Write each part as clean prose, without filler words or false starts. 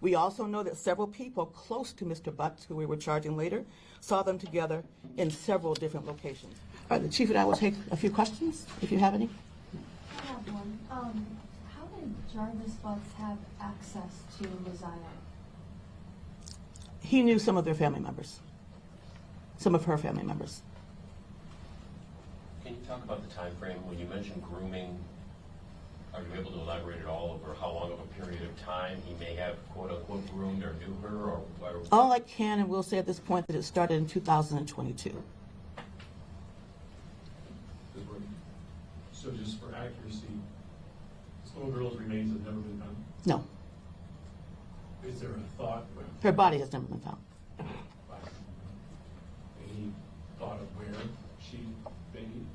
We also know that several people close to Mr. Butts, who we were charging later, saw them together in several different locations. All right, the Chief and I will take a few questions, if you have any. I have one. How did Jarvis Butts have access to Mosiah? He knew some of their family members, some of her family members. Can you talk about the time frame when you mentioned grooming? Are you able to elaborate at all over how long of a period of time he may have quote unquote groomed or knew her, or All I can and will say at this point that it started in 2022. So just for accuracy, this little girl's remains have never been found? No, Is there a thought, her body has never been found. any thought of where she may be?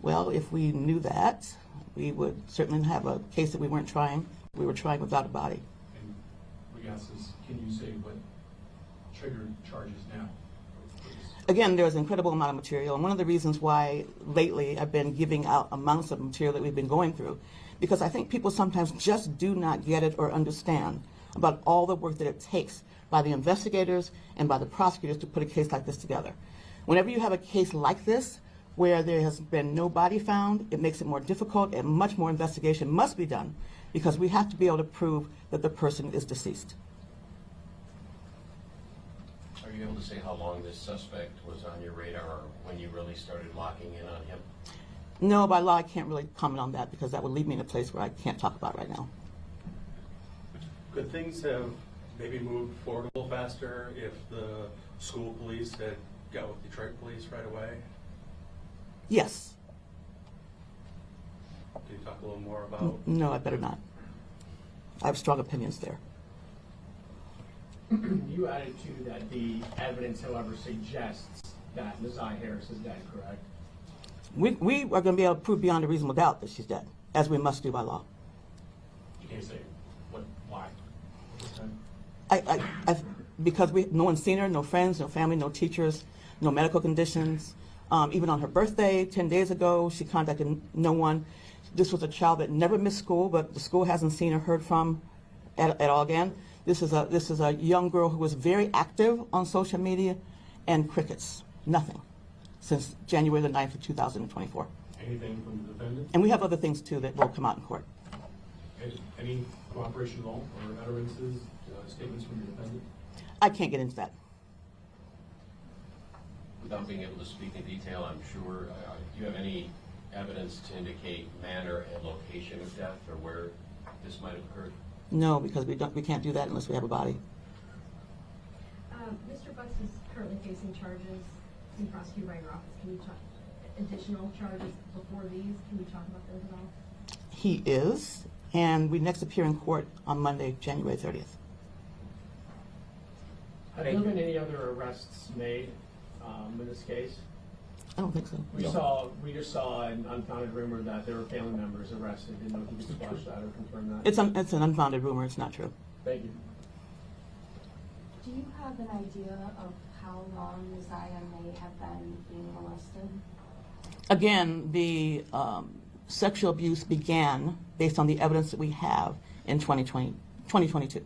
Well, if we knew that, we would certainly have a case that we weren't trying. We were trying without a body. And Rigas, can you say what triggered charges now? Again, there's an incredible amount of material, and one of the reasons why lately I've been giving out amounts of material that we've been going through, because I think people sometimes just do not get it or understand about all the work that it takes by the investigators and by the prosecutors to put a case like this together. Whenever you have a case like this, where there has been no body found, it makes it more difficult and much more investigation must be done because we have to be able to prove that the person is deceased. are you able to say how long this suspect was on your radar, or when you really started locking in on him? No, by law I can't really comment on that because that would leave me in a place where I can't talk about right now. Could things have maybe moved forward a little faster if the school police had got with Detroit police right away? Yes. Can you talk a little more about? No, I better not. I have strong opinions there. You added to that the evidence, however, suggests that Mosiah Harris is dead, correct? We are going to be able to prove beyond a reasonable doubt that she's dead, as we must do by law. You can't say why at this time? Because no one's seen her, no friends, no family, no teachers, no medical conditions. Even on her birthday, 10 days ago, she contacted no one. This was a child that never missed school, but the school hasn't seen or heard from at all again. This is a young girl who was very active on social media, and crickets, nothing, since January the 9th of 2024. Anything from the defendant? And we have other things too that will come out in court. Any cooperation at all, or utterances, statements from the defendant? I can't get into that. Without being able to speak in detail, I'm sure, do you have any evidence to indicate manner and location of death, or where this might have occurred? No, because we can't do that unless we have a body. Mr. Butts is currently facing charges in the prosecutor by your office. Can you talk additional charges before these? Can you talk about those at all? He is, and we next appear in court on Monday, January 30th. Have there been any other arrests made in this case? I don't think so. We just saw an unfounded rumor that there were family members arrested. Didn't know if you could squash that or confirm that. It's an unfounded rumor. It's not true. Thank you. Do you have an idea of how long Mosiah may have been being molested? Again, the sexual abuse began based on the evidence that we have in 2022.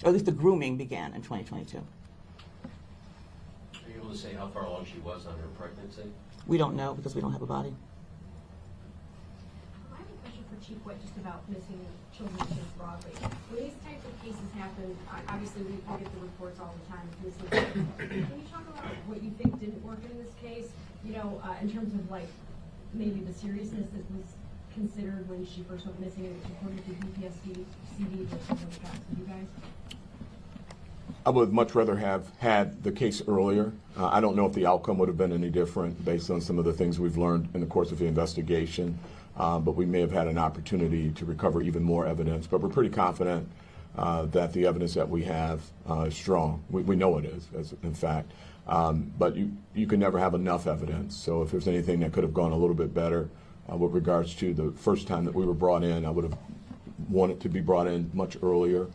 Or at least the grooming began in 2022. Are you able to say how far along she was on her pregnancy? We don't know because we don't have a body. I have a question for Chief Witt just about missing children just broadly. When these types of cases happen, obviously we get the reports all the time of missing children. Can you talk about what you think didn't work in this case? You know, in terms of like maybe the seriousness that was considered when she first went missing and it was reported to BPSD versus what's passed with you guys? I would much rather have had the case earlier. I don't know if the outcome would have been any different based on some of the things we've learned in the course of the investigation, but we may have had an opportunity to recover even more evidence. But we're pretty confident that the evidence that we have is strong. We know it is, in fact. But you can never have enough evidence. So if there's anything that could have gone a little bit better with regards to the first time that we were brought in, I would have wanted to be brought in much earlier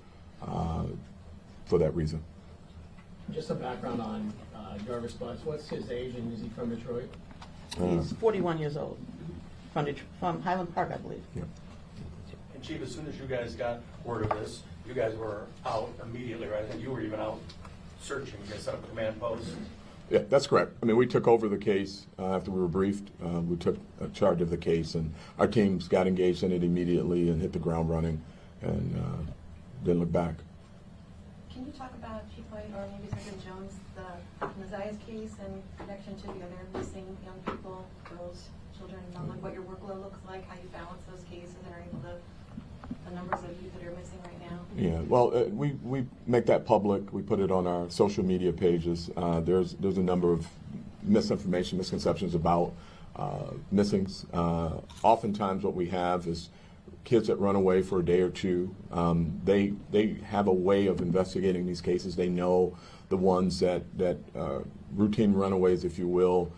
for that reason. Just some background on Jarvis Butts. What's his age and is he from Detroit? He's 41 years old, from Highland Park, I believe. Yeah. And Chief, as soon as you guys got word of this, you guys were out immediately, right? I think you were even out searching. You guys set up a command post. Yeah, that's correct. I mean, we took over the case after we were briefed. We took charge of the case, and our teams got engaged in it immediately and hit the ground running, and didn't look back. Can you talk about, Chief White, or maybe Sergeant Jones, the Maziah's case in connection to the other missing young people, girls, children, like what your workload looks like, how you balance those cases, and are able to, the numbers of youth that are missing right now? Yeah, well, we make that public. We put it on our social media pages. There's a number of misinformation, misconceptions about missings. Oftentimes what we have is kids that run away for a day or two. They have a way of investigating these cases. They know the ones that routine runaways, if you will.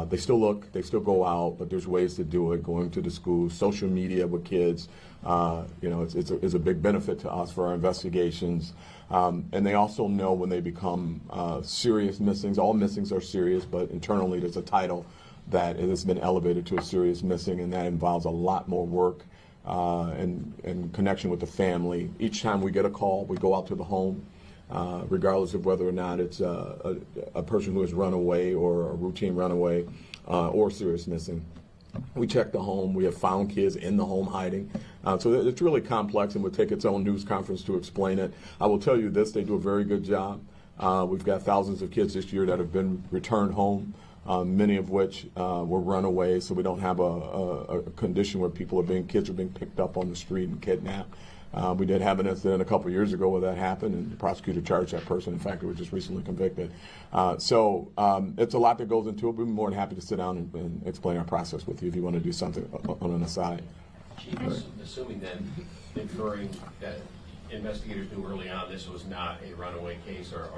They still look, they still go out, but there's ways to do it, going to the schools, social media with kids. It's a big benefit to us for our investigations. And they also know when they become serious missings. All missings are serious, but internally there's a title that it has been elevated to a serious missing, and that involves a lot more work and connection with the family. Each time we get a call, we go out to the home. Regardless of whether or not it's a person who has run away or a routine runaway or serious missing. We check the home. We have found kids in the home hiding. So it's really complex and would take its own news conference to explain it. I will tell you this, they do a very good job. We've got thousands of kids this year that have been returned home, many of which were runaways, so we don't have a condition where kids are being picked up on the street and kidnapped. We did have an incident a couple years ago where that happened, and the prosecutor charged that person. In fact, it was just recently convicted. So it's a lot that goes into it. We'd be more than happy to sit down and explain our process with you if you want to do something on an aside. Chief, assuming then, inferring that investigators knew early on this was not a runaway case, or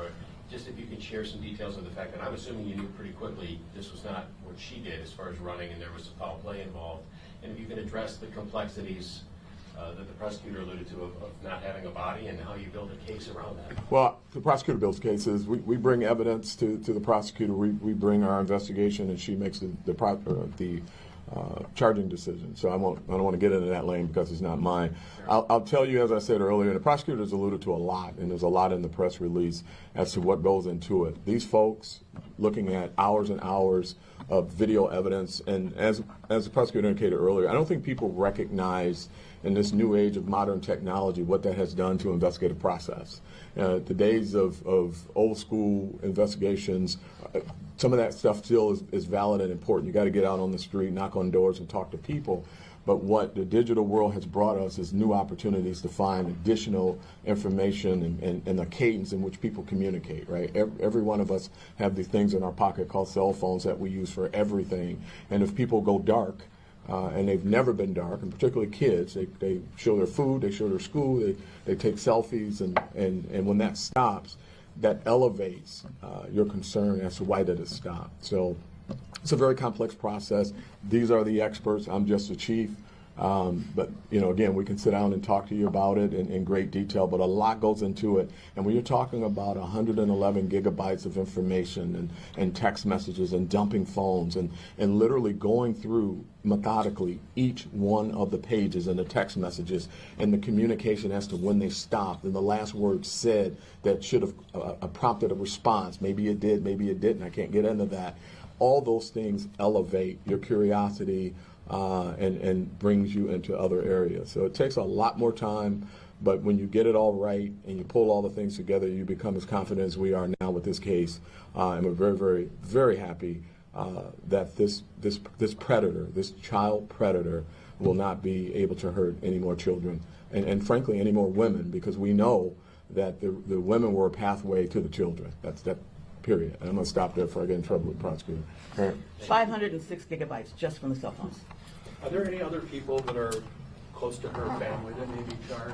just if you can share some details of the fact that I'm assuming you knew pretty quickly this was not what she did as far as running and there was foul play involved, and if you can address the complexities that the prosecutor alluded to of not having a body and how you build a case around that. Well, the prosecutor builds cases. We bring evidence to the prosecutor. We bring our investigation, and she makes the charging decision. So I don't want to get into that lane because it's not mine. I'll tell you, as I said earlier, the prosecutor has alluded to a lot, and there's a lot in the press release as to what goes into it. These folks looking at hours and hours of video evidence, and as the prosecutor indicated earlier, I don't think people recognize in this new age of modern technology what that has done to investigative process. The days of old school investigations, some of that stuff still is valid and important. You got to get out on the street, knock on doors, and talk to people. But what the digital world has brought us is new opportunities to find additional information and the cadence in which people communicate, right? Every one of us have these things in our pocket called cell phones that we use for everything. And if people go dark, and they've never been dark, and particularly kids, they show their food, they show their school, they take selfies, and when that stops, that elevates your concern as to why did it stop. So it's a very complex process. These are the experts. I'm just the chief. But, again, we can sit down and talk to you about it in great detail, but a lot goes into it. And when you're talking about 111 gigabytes of information and text messages and dumping phones and literally going through methodically each one of the pages and the text messages and the communication as to when they stopped and the last word said that should have prompted a response. Maybe it did, maybe it didn't. I can't get into that. All those things elevate your curiosity and brings you into other areas. So it takes a lot more time, but when you get it all right and you pull all the things together, you become as confident as we are now with this case. And we're very, very, very happy that this predator, this child predator, will not be able to hurt any more children and frankly, any more women, because we know that the women were a pathway to the children. That's that. Period. And I'm going to stop there before I get in trouble with the prosecutor. 506 gigabytes just from the cell phones. Are there any other people that are close to her family that may be charged?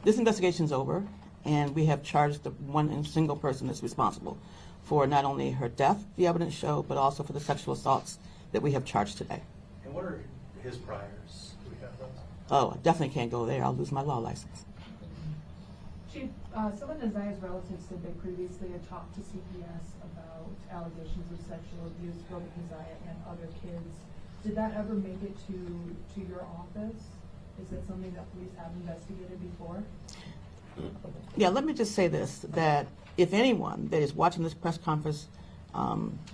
This investigation is over, and we have charged the one single person that's responsible for not only her death, the evidence show, but also for the sexual assaults that we have charged today. And what are his priors? Do we have those? Oh, I definitely can't go there. I'll lose my law license. Chief, some of Maziah's relatives said they previously had talked to CPS about allegations of sexual abuse for Maziah and other kids. Did that ever make it to your office? Is that something that police have investigated before? Yeah, let me just say this, that if anyone that is watching this press conference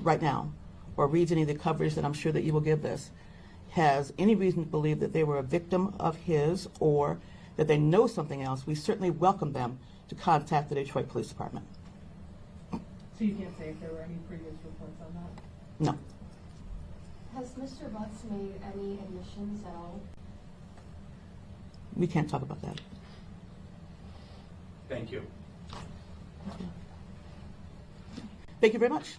right now, or reads any of the coverage that I'm sure that you will give this, has any reason to believe that they were a victim of his or that they know something else, we certainly welcome them to contact the Detroit Police Department. So you can't say if there were any previous reports on that? No. Has Mr. Butts made any admissions at all? We can't talk about that. Thank you. Thank you very much.